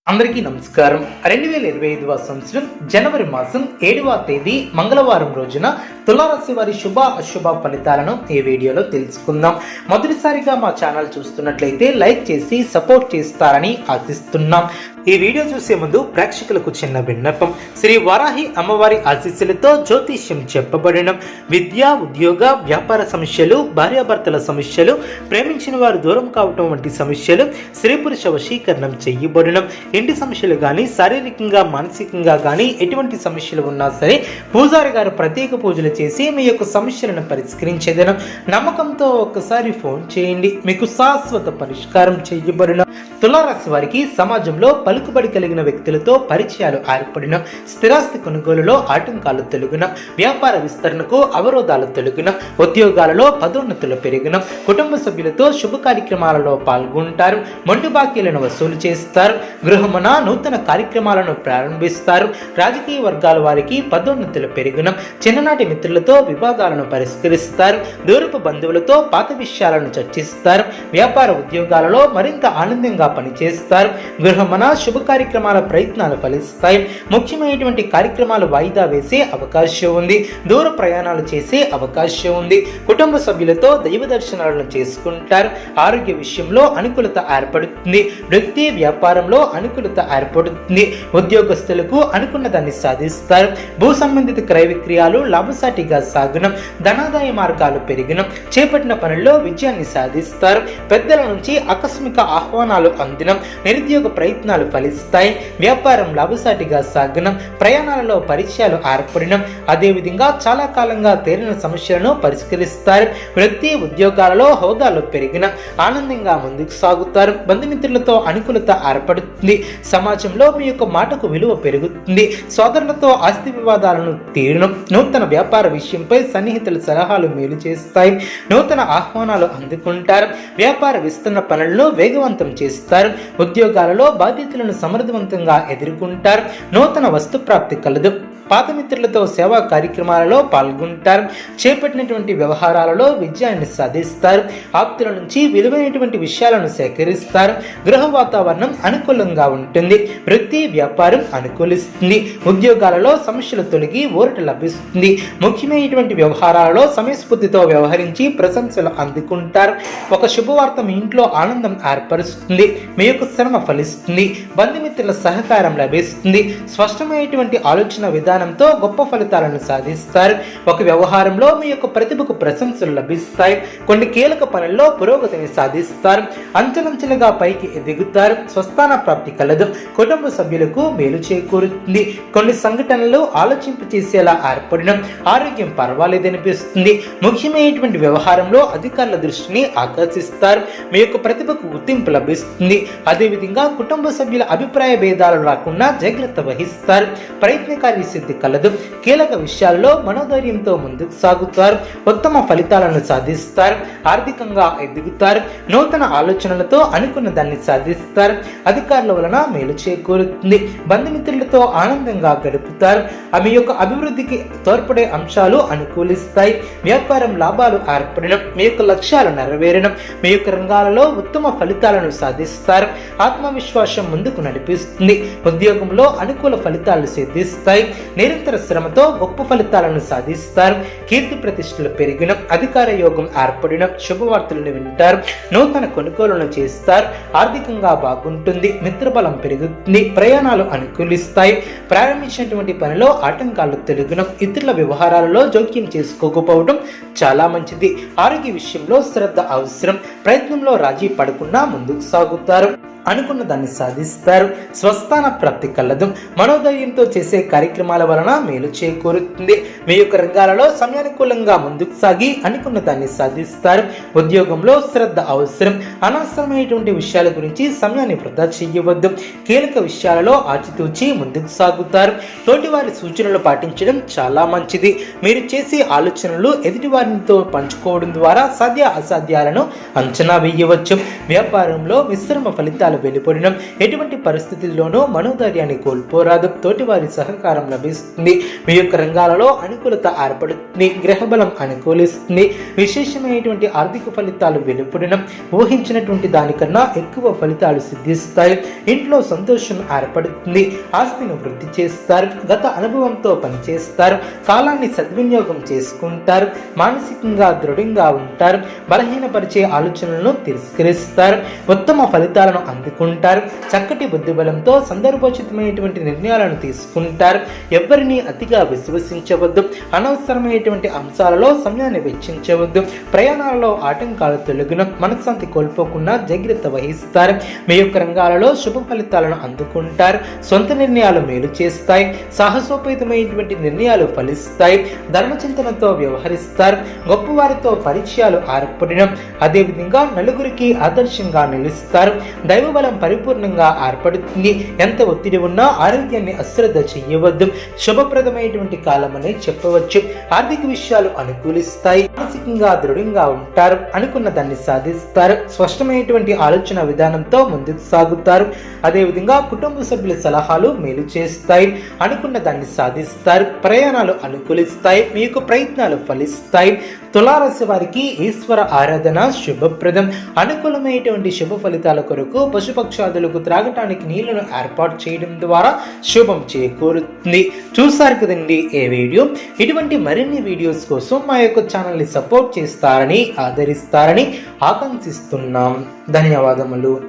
అందరికీ నమస్కారం. 2025వ సంవత్సరం జనవరి మాసం 7వ తేదీ మంగళవారం రోజున తులారాశి వారి శుభ అశుభ ఫలితాలను ఈ వీడియోలో తెలుసుకుందాం. మొదటిసారిగా మా ఛానల్ చూస్తున్నట్లయితే లైక్ చేసి సపోర్ట్ చేస్తారని ఆశిస్తున్నాం. ఈ వీడియో చూసే ముందు ప్రేక్షకులకు చిన్న విన్నపం. శ్రీ వారాహి అమ్మవారి ఆశీస్సులతో జ్యోతిష్యం చెప్పబడిన విద్య, ఉద్యోగ, వ్యాపార సమస్యలు, భార్యాభర్తల సమస్యలు, ప్రేమించిన వారు దూరం కావటం వంటి సమస్యలు, స్త్రీ పురుష వశీకరణం చేయబడిన ఇంటి సమస్యలు కానీ, శారీరకంగా మానసికంగా కానీ ఎటువంటి సమస్యలు ఉన్నా సరే పూజారి గారు ప్రత్యేక పూజలు చేసి మీ యొక్క సమస్యలను పరిష్కరించేదనం. నమ్మకంతో ఒక్కసారి ఫోన్ చేయండి, మీకు శాశ్వత పరిష్కారం చేయబడిన. తులారాశి వారికి సమాజంలో పలుకుబడి కలిగిన వ్యక్తులతో పరిచయాలు ఏర్పడిన, స్థిరాస్తి కొనుగోలులో ఆటంకాలు తొలగిన, వ్యాపార విస్తరణకు అవరోధాలు తొలగిన, ఉద్యోగాలలో పదోన్నతులు పెరిగిన, కుటుంబ సభ్యులతో శుభ కార్యక్రమాలలో పాల్గొంటారు, మొండి బాకీలను వసూలు చేస్తారు, గృహమున నూతన కార్యక్రమాలను ప్రారంభిస్తారు, రాజకీయ వర్గాల వారికి పదోన్నతులు పెరిగిన, చిన్ననాటి మిత్రులతో వివాదాలను పరిష్కరిస్తారు, దూరపు బంధువులతో పాత విషయాలను చర్చిస్తారు, వ్యాపార ఉద్యోగాలలో మరింత ఆనందంగా పనిచేస్తారు, గృహమున శుభ కార్యక్రమాల ప్రయత్నాలు ఫలిస్తాయి, ముఖ్యమైనటువంటి కార్యక్రమాలు వాయిదా వేసే అవకాశం ఉంది, దూర ప్రయాణాలు చేసే అవకాశం ఉంది, కుటుంబ సభ్యులతో దైవ దర్శనాలను చేసుకుంటారు, ఆరోగ్య విషయంలో అనుకూలత ఏర్పడుతుంది, వృత్తి వ్యాపారంలో అనుకూలత ఏర్పడుతుంది, ఉద్యోగస్తులకు అనుకున్న దాన్ని సాధిస్తారు, భూ సంబంధిత క్రయ విక్రయాలు లాభసాటిగా సాగునం, ధనాదాయ మార్గాలు పెరిగినం, చేపట్టిన పనుల్లో విజయాన్ని సాధిస్తారు, పెద్దల నుంచి ఆకస్మిక ఆహ్వానాలు అందినం, నిరుద్యోగ ప్రయత్నాలు ఫలిస్తాయి, వ్యాపారం లాభసాటిగా సాగనం, ప్రయాణాలలో పరిచయాలు ఏర్పడినం, అదేవిధంగా చాలా కాలంగా తేలిన సమస్యలను పరిష్కరిస్తారు, వృత్తి ఉద్యోగాలలో హోదాలు పెరిగిన, ఆనందంగా ముందుకు సాగుతారు, బంధుమిత్రులతో అనుకూలత ఏర్పడుతుంది, సమాజంలో మీ యొక్క మాటకు విలువ పెరుగుతుంది, సోదరులతో ఆస్తి వివాదాలను తీరడం, నూతన వ్యాపార విషయంపై సన్నిహితుల సలహాలు మేలు చేస్తాయి, నూతన ఆహ్వానాలు అందుకుంటారు, వ్యాపార విస్తరణ పనులను వేగవంతం చేస్తారు, ఉద్యోగాలలో బాధ్యతలను సమర్థవంతంగా ఎదుర్కొంటారు, నూతన వస్తు ప్రాప్తి కలదు, పాత మిత్రులతో సేవా కార్యక్రమాలలో పాల్గొంటారు, చేపట్టినటువంటి వ్యవహారాలలో విజయాన్ని సాధిస్తారు, ఆప్తుల నుంచి విలువైనటువంటి విషయాలను సేకరిస్తారు, గృహ వాతావరణం అనుకూలంగా ఉంటుంది, వృత్తి వ్యాపారం అనుకూలిస్తుంది, ఉద్యోగాలలో సమస్యలు తొలగి ఊరట లభిస్తుంది, ముఖ్యమైనటువంటి వ్యవహారాలలో సమయస్ఫూర్తితో వ్యవహరించి ప్రశంసలు అందుకుంటారు, ఒక శుభవార్త మీ ఇంట్లో ఆనందం ఏర్పరుస్తుంది, మీ యొక్క శ్రమ ఫలిస్తుంది, బంధుమిత్రుల సహకారం లభిస్తుంది, స్పష్టమైనటువంటి ఆలోచన విధానంతో గొప్ప ఫలితాలను సాధిస్తారు, ఒక వ్యవహారంలో మీ యొక్క ప్రతిభకు ప్రశంసలు లభిస్తాయి, కొన్ని కీలక పనుల్లో పురోగతిని సాధిస్తారు, అంచెలంచెలుగా పైకి ఎదుగుతారు, స్వస్థాన ప్రాప్తి కలదు, కుటుంబ సభ్యులకు మేలు చేకూరుతుంది, కొన్ని సంఘటనలు ఆలోచింపు చేసేలా ఏర్పడిన, ఆరోగ్యం పర్వాలేదనిపిస్తుంది, ముఖ్యమైనటువంటి వ్యవహారంలో అధికారుల దృష్టిని ఆకర్షిస్తారు, మీ యొక్క ప్రతిభకు గుర్తింపు లభిస్తుంది, అదేవిధంగా కుటుంబ సభ్యుల అభిప్రాయ భేదాలు రాకుండా జాగ్రత్త వహిస్తారు, ప్రయత్నకారి సిద్ధి కలదు, కీలక విషయాల్లో మనోధైర్యంతో ముందుకు సాగుతారు, ఉత్తమ ఫలితాలను సాధిస్తారు, ఆర్థికంగా ఎదుగుతారు, నూతన ఆలోచనలతో అనుకున్న దాన్ని సాధిస్తారు, అధికారుల వలన మేలు చేకూరుతుంది, బంధుమిత్రులతో ఆనందంగా గడుపుతారు, మీ యొక్క అభివృద్ధికి తోడ్పడే అంశాలు అనుకూలిస్తాయి, వ్యాపారం లాభాలు ఏర్పడడం, మీ యొక్క లక్ష్యాలు నెరవేరడం, మీ యొక్క రంగాలలో ఉత్తమ ఫలితాలను సాధిస్తారు, ఆత్మవిశ్వాసం ముందుకు నడిపిస్తుంది, ఉద్యోగంలో అనుకూల ఫలితాలు సిద్ధిస్తాయి, నిరంతర శ్రమతో గొప్ప ఫలితాలను సాధిస్తారు, కీర్తి ప్రతిష్టలు పెరిగిన, అధికార యోగం ఏర్పడిన, శుభవార్తలను వింటారు, నూతన కొనుగోలులను చేస్తారు, ఆర్థికంగా బాగుంటుంది, మిత్రబలం పెరుగుతుంది, ప్రయాణాలు అనుకూలిస్తాయి, ప్రారంభించినటువంటి పనిలో ఆటంకాలు తొలగిన, ఇతరుల వ్యవహారాలలో జోక్యం చేసుకోకపోవడం చాలా మంచిది, ఆరోగ్య విషయంలో శ్రద్ధ అవసరం, ప్రయత్నంలో రాజీ పడకుండా ముందుకు సాగుతారు, అనుకున్న దాన్ని సాధిస్తారు, స్వస్థాన ప్రాప్తి కలదు, మనోధైర్యంతో చేసే కార్యక్రమాల వలన మేలు చేకూరుతుంది, మీ యొక్క రంగాలలో సమయానుకూలంగా ముందుకు సాగి అనుకున్న దాన్ని సాధిస్తారు, ఉద్యోగంలో శ్రద్ధ అవసరం, అనవసరమైనటువంటి విషయాల గురించి సమయాన్ని వృధా చేయవద్దు, కీలక విషయాలలో ఆచితూచి ముందుకు సాగుతారు, తోటివారి సూచనలు పాటించడం చాలా మంచిది, మీరు చేసే ఆలోచనలు ఎదుటి వారితో పంచుకోవడం ద్వారా సాధ్య అసాధ్యాలను అంచనా వేయవచ్చు, వ్యాపారంలో మిశ్రమ ఫలితాలు వెలువడిన ఎటువంటి పరిస్థితుల్లోనూ మనోధైర్యాన్ని కోల్పోరాదు. తోటివారి సహకారం లభిస్తుంది. మీ యొక్క రంగాలలో అనుకూలత ఏర్పడుతుంది. గ్రహబలం అనుకూలిస్తుంది. విశేషమైనటువంటి ఆర్థిక ఫలితాలు వెలువడిన ఊహించినటువంటి దానికన్నా ఎక్కువ ఫలితాలు సిద్ధిస్తాయి. ఇంట్లో సంతోషం ఏర్పడుతుంది. ఆస్తిని వృద్ధి చేస్తారు. గత అనుభవంతో పనిచేస్తారు. కాలాన్ని సద్వినియోగం చేసుకుంటారు. మానసికంగా దృఢంగా ఉంటారు. బలహీనపరిచే ఆలోచనలను తిరస్కరిస్తారు. ఉత్తమ ఫలితాలను అందుకుంటారు. చక్కటి బుద్ధిబలంతో సందర్భోచితమైనటువంటి నిర్ణయాలను తీసుకుంటారు. ఎవరిని అతిగా విశ్వసించవద్దు. అనవసరమైనటువంటి అంశాలలో సమయాన్ని వెచ్చించవద్దు. ప్రయాణాలలో ఆటంకాలు తొలగిన మనశ్శాంతి కోల్పోకుండా జాగ్రత్త వహిస్తారు. మీ యొక్క రంగాలలో శుభ ఫలితాలను అందుకుంటారు. సొంత నిర్ణయాలు మేలు చేస్తాయి. సాహసోపేతమైనటువంటి నిర్ణయాలు ఫలిస్తాయి. ధర్మచింతనతో వ్యవహరిస్తారు. గొప్పవారితో పరిచయాలు ఏర్పడిన అదేవిధంగా నలుగురికి ఆదర్శంగా నిలుస్తారు. దైవబలం పరిపూర్ణంగా ఏర్పడుతుంది. ఎంత ఒత్తిడి ఉన్నా ఆరోగ్యాన్ని అశ్రద్ధ చేయవద్దు. శుభప్రదమైనటువంటి కాలం అనే చెప్పవచ్చు. ఆర్థిక విషయాలు అనుకూలిస్తాయి. మానసికంగా దృఢంగా ఉంటారు. అనుకున్న దాన్ని సాధిస్తారు. స్పష్టమైనటువంటి ఆలోచన విధానంతో ముందుకు సాగుతారు. అదేవిధంగా కుటుంబ సభ్యుల సలహాలు మేలు చేస్తాయి. అనుకున్న దాన్ని సాధిస్తారు. ప్రయాణాలు అనుకూలిస్తాయి. మీకు ప్రయత్నాలు ఫలిస్తాయి. తులారాశి వారికి ఈశ్వర ఆరాధన శుభప్రదం. అనుకూలమైనటువంటి శుభ ఫలితాల కొరకు పశుపక్షాదులకు త్రాగటానికి నీళ్లను ఏర్పాటు చేయడం ద్వారా శుభం చేకూరుతుంది. చూసారు కదండి ఈ వీడియో. ఇటువంటి మరిన్ని వీడియోస్ కోసం మా యొక్క ఛానల్ని సపోర్ట్ చేస్తారని ఆదరిస్తారని ఆకాంక్షిస్తున్నాం. ధన్యవాదములు.